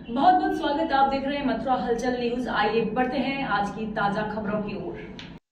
बहुत बहुत स्वागत। आप देख रहे हैं मथुरा हलचल न्यूज। आइए बढ़ते हैं आज की ताजा खबरों की ओर।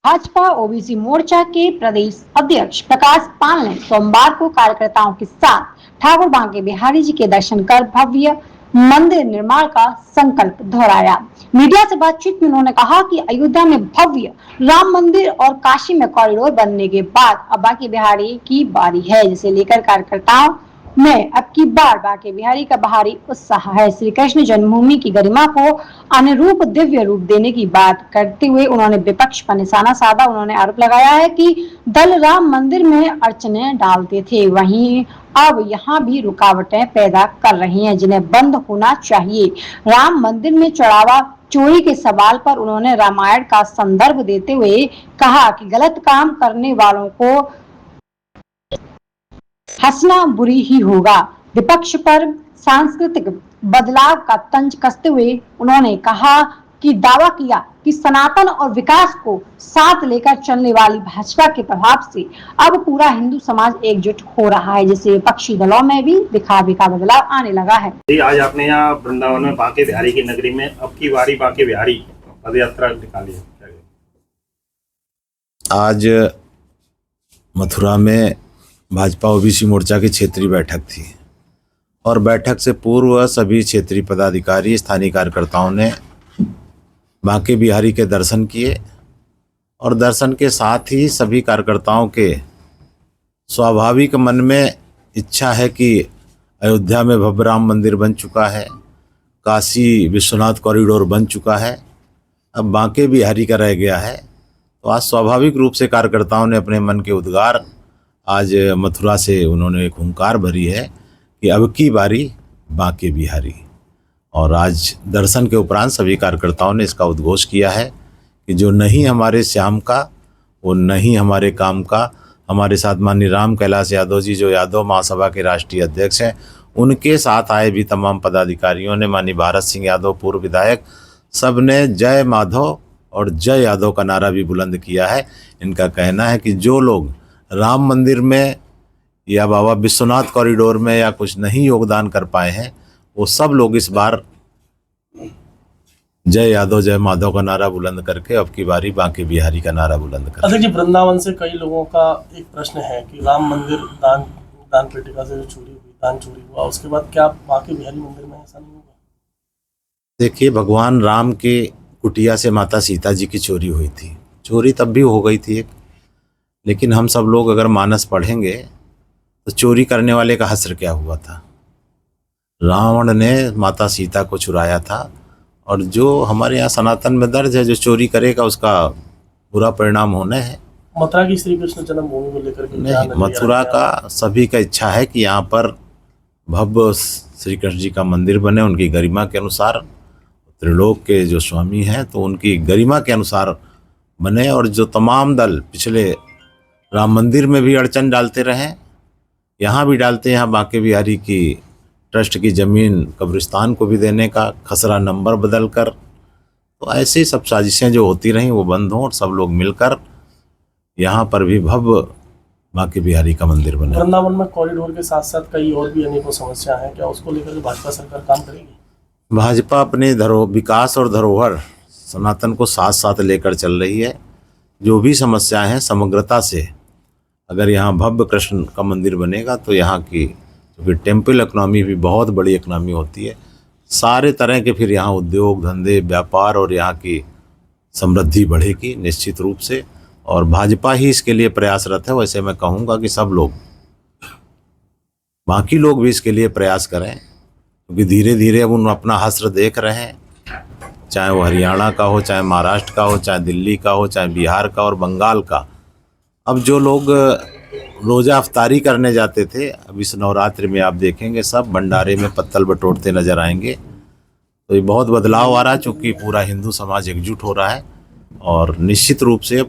भाजपा ओबीसी मोर्चा के प्रदेश अध्यक्ष प्रकाश पाल ने सोमवार को कार्यकर्ताओं के साथ ठाकुर बांके बिहारी जी के दर्शन कर भव्य मंदिर निर्माण का संकल्प दोहराया। मीडिया से बातचीत में उन्होंने कहा कि अयोध्या में भव्य राम मंदिर और काशी में कॉरिडोर बनने के बाद अब बांके बिहारी की बारी है, जिसे लेकर कार्यकर्ताओं में अब की बार बांके बिहारी का बाहरी उत्साह है। श्री कृष्ण जन्मभूमि की गरिमा को अनुरूप दिव्य रूप देने की बात करते हुए उन्होंने विपक्ष पर निशाना साधा। उन्होंने आरोप लगाया है कि दल राम मंदिर में अड़चने डालते थे, वहीं अब यहाँ भी रुकावटें पैदा कर रही हैं, जिन्हें बंद होना चाहिए। राम मंदिर में चढ़ावा चोरी के सवाल पर उन्होंने रामायण का संदर्भ देते हुए कहा कि गलत काम करने वालों को हंसना बुरी ही होगा। विपक्ष पर सांस्कृतिक बदलाव का तंज कसते हुए उन्होंने कहा कि दावा किया कि सनातन और विकास को साथ लेकर चलने वाली भाजपा के प्रभाव से अब पूरा हिंदू समाज एकजुट हो रहा है, जिससे विपक्षी दलों में भी दिखावे का बदलाव आने लगा है। आज आपने यहाँ वृंदावन में बांके बिहारी की नगरी में अब की बारी बांके बिहारी पद यात्रा निकाली है। आज मथुरा में भाजपा ओबीसी मोर्चा की क्षेत्रीय बैठक थी और बैठक से पूर्व सभी क्षेत्रीय पदाधिकारी स्थानीय कार्यकर्ताओं ने बांके बिहारी के दर्शन किए और दर्शन के साथ ही सभी कार्यकर्ताओं के स्वाभाविक मन में इच्छा है कि अयोध्या में भव्य राम मंदिर बन चुका है, काशी विश्वनाथ कॉरिडोर बन चुका है, अब बांके बिहारी का रह गया है। तो आज स्वाभाविक रूप से कार्यकर्ताओं ने अपने मन के उद्गार आज मथुरा से उन्होंने एक हुंकार भरी है कि अब की बारी बांके बिहारी। और आज दर्शन के उपरांत सभी कार्यकर्ताओं ने इसका उद्घोष किया है कि जो नहीं हमारे श्याम का वो नहीं हमारे काम का। हमारे साथ माननीय राम कैलाश यादव जी जो यादव महासभा के राष्ट्रीय अध्यक्ष हैं, उनके साथ आए भी तमाम पदाधिकारियों ने, माननीय भारत सिंह यादव पूर्व विधायक, सब ने जय माधव और जय यादव का नारा भी बुलंद किया है। इनका कहना है कि जो लोग राम मंदिर में या बाबा विश्वनाथ कॉरिडोर में या कुछ नहीं योगदान कर पाए हैं, वो सब लोग इस बार जय यादव जय माधव का नारा बुलंद करके अब की बारी बांके बिहारी का नारा बुलंद कर। अध्यक्ष जी, वृंदावन से कई लोगों का एक प्रश्न है कि राम मंदिर दान पेटिका से जो चोरी हुआ उसके बाद क्या बांके बिहारी मंदिर में ऐसा नहीं होगा? देखिए, भगवान राम के कुटिया से माता सीता जी की चोरी हुई थी। चोरी तब भी हो गई थी एक, लेकिन हम सब लोग अगर मानस पढ़ेंगे तो चोरी करने वाले का हश्र क्या हुआ था। रावण ने माता सीता को चुराया था और जो हमारे यहाँ सनातन में दर्ज है, जो चोरी करेगा उसका बुरा परिणाम होना है। मथुरा की श्री कृष्ण जन्मभूमि को लेकर के नहीं, मथुरा का सभी का इच्छा है कि यहाँ पर भव्य श्री कृष्ण जी का मंदिर बने, उनकी गरिमा के अनुसार। त्रिलोक के जो स्वामी हैं तो उनकी गरिमा के अनुसार बने। और जो तमाम दल पिछले राम मंदिर में भी अड़चन डालते रहे, यहाँ भी डालते हैं। यहाँ बांके बिहारी की ट्रस्ट की ज़मीन कब्रिस्तान को भी देने का खसरा नंबर बदल कर, तो ऐसी सब साजिशें जो होती रहीं वो बंद हों और सब लोग मिलकर यहाँ पर भी भव्य बांके बिहारी का मंदिर बने। वृंदावन में कॉरिडोर के साथ साथ कई और भी अनेकों समस्या हैं, क्या उसको लेकर भाजपा सरकार काम करेगी? भाजपा अपने विकास और धरोहर सनातन को साथ साथ लेकर चल रही है। जो भी समस्याएं हैं समग्रता से, अगर यहाँ भव्य कृष्ण का मंदिर बनेगा तो यहाँ की क्योंकि टेम्पल इकोनॉमी भी बहुत बड़ी इकोनॉमी होती है, सारे तरह के फिर यहाँ उद्योग धंधे व्यापार और यहाँ की समृद्धि बढ़ेगी निश्चित रूप से। और भाजपा ही इसके लिए प्रयासरत है। वैसे मैं कहूँगा कि सब लोग, बाकी लोग भी इसके लिए प्रयास करें, क्योंकि धीरे धीरे अब उन अपना हश्र देख रहे हैं, चाहे वो हरियाणा का हो, चाहे महाराष्ट्र का हो, चाहे दिल्ली का हो, चाहे बिहार का और बंगाल का। अब जो लोग रोज़ा अफ्तारी करने जाते थे, अब इस नवरात्रि में आप देखेंगे सब भंडारे में पत्तल बटोरते नजर आएंगे। तो ये बहुत बदलाव आ रहा है, चूँकि पूरा हिंदू समाज एकजुट हो रहा है और निश्चित रूप से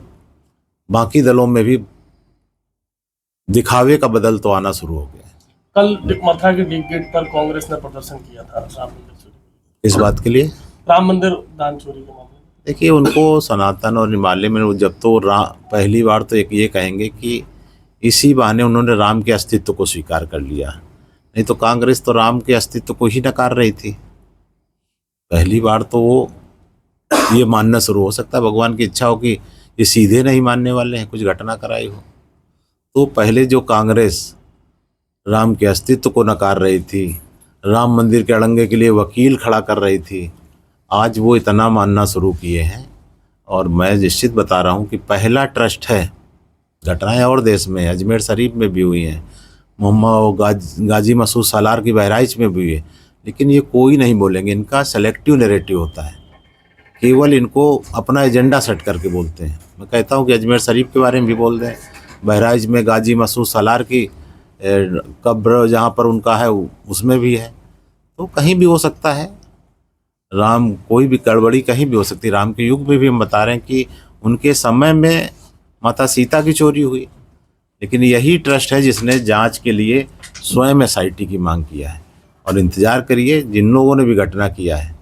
बाकी दलों में भी दिखावे का बदल तो आना शुरू हो गया। कल मथुरा के डिग गेट पर कांग्रेस ने प्रदर्शन किया था राम मंदिर चोरी। इस बात के लिए राम मंदिर दान चोरी के मामले में देखिए, उनको सनातन और हिमालय में जब तो पहली बार तो एक ये कहेंगे कि इसी बहाने उन्होंने राम के अस्तित्व को स्वीकार कर लिया, नहीं तो कांग्रेस तो राम के अस्तित्व को ही नकार रही थी। पहली बार तो वो ये मानना शुरू हो सकता है, भगवान की इच्छा हो कि ये सीधे नहीं मानने वाले हैं, कुछ घटना कराई हो। तो पहले जो कांग्रेस राम के अस्तित्व को नकार रही थी, राम मंदिर के अड़ंगे के लिए वकील खड़ा कर रही थी, आज वो इतना मानना शुरू किए हैं। और मैं निश्चित बता रहा हूँ कि पहला ट्रस्ट है। घटनाएं और देश में अजमेर शरीफ में भी हुई हैं, मोहम्मद गाजी मसूद सालार की बहराइच में भी हुई है, लेकिन ये कोई नहीं बोलेंगे। इनका सेलेक्टिव नैरेटिव होता है, केवल इनको अपना एजेंडा सेट करके बोलते हैं। मैं कहता हूँ कि अजमेर शरीफ के बारे में भी बोल दें, बहराइच में गाजी मसूद सालार की कब्र जहाँ पर उनका है उसमें भी है, तो कहीं भी हो सकता है। राम कोई भी गड़बड़ी कहीं भी हो सकती है। राम के युग में भी हम बता रहे हैं कि उनके समय में माता सीता की चोरी हुई, लेकिन यही ट्रस्ट है जिसने जांच के लिए स्वयं एसआईटी की मांग किया है। और इंतज़ार करिए, जिन लोगों ने भी घटना किया है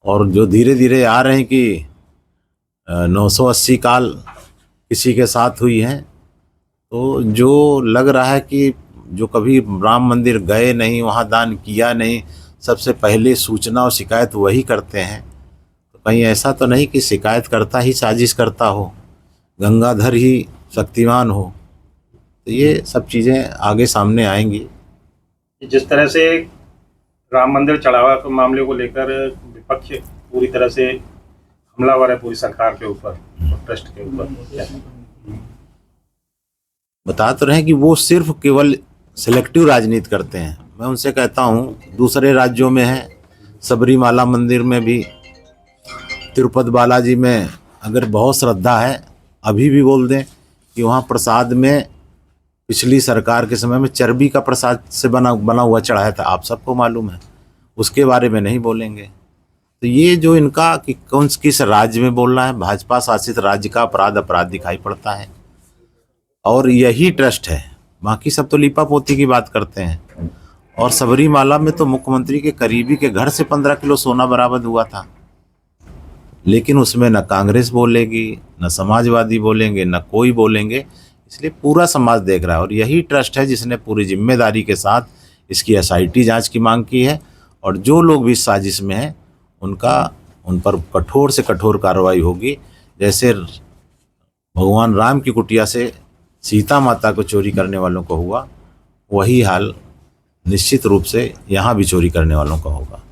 और जो धीरे धीरे आ रहे हैं कि 980 काल किसी के साथ हुई हैं, तो जो लग रहा है कि जो कभी राम मंदिर गए नहीं, वहाँ दान किया नहीं, सबसे पहले सूचना और शिकायत वही करते हैं, तो कहीं ऐसा तो नहीं कि शिकायत करता ही साजिश करता हो, गंगाधर ही शक्तिमान हो। तो ये सब चीज़ें आगे सामने आएंगी। जिस तरह से राम मंदिर चढ़ावा के मामले को लेकर विपक्ष पूरी तरह से हमलावर है पूरी सरकार के ऊपर और ट्रस्ट के ऊपर, बता तो रहे हैं कि वो सिर्फ केवल सिलेक्टिव राजनीति करते हैं। मैं उनसे कहता हूँ, दूसरे राज्यों में है, सबरीमाला मंदिर में भी, तिरुपति बालाजी में अगर बहुत श्रद्धा है, अभी भी बोल दें कि वहाँ प्रसाद में पिछली सरकार के समय में चर्बी का प्रसाद से बना हुआ चढ़ाया था, आप सबको मालूम है, उसके बारे में नहीं बोलेंगे। तो ये जो इनका कि कौन किस राज्य में बोलना है, भाजपा शासित राज्य का अपराध दिखाई पड़ता है। और यही ट्रस्ट है, बाकी सब तो लीपा पोती की बात करते हैं। और सबरीमाला में तो मुख्यमंत्री के करीबी के घर से 15 किलो सोना बरामद हुआ था, लेकिन उसमें न कांग्रेस बोलेगी, न समाजवादी बोलेंगे, न कोई बोलेंगे, इसलिए पूरा समाज देख रहा है। और यही ट्रस्ट है जिसने पूरी जिम्मेदारी के साथ इसकी एसआईटी जांच की मांग की है। और जो लोग भी इस साजिश में हैं उन पर कठोर से कठोर कार्रवाई होगी। जैसे भगवान राम की कुटिया से सीता माता को चोरी करने वालों को हुआ, वही हाल निश्चित रूप से यहाँ भी चोरी करने वालों का होगा।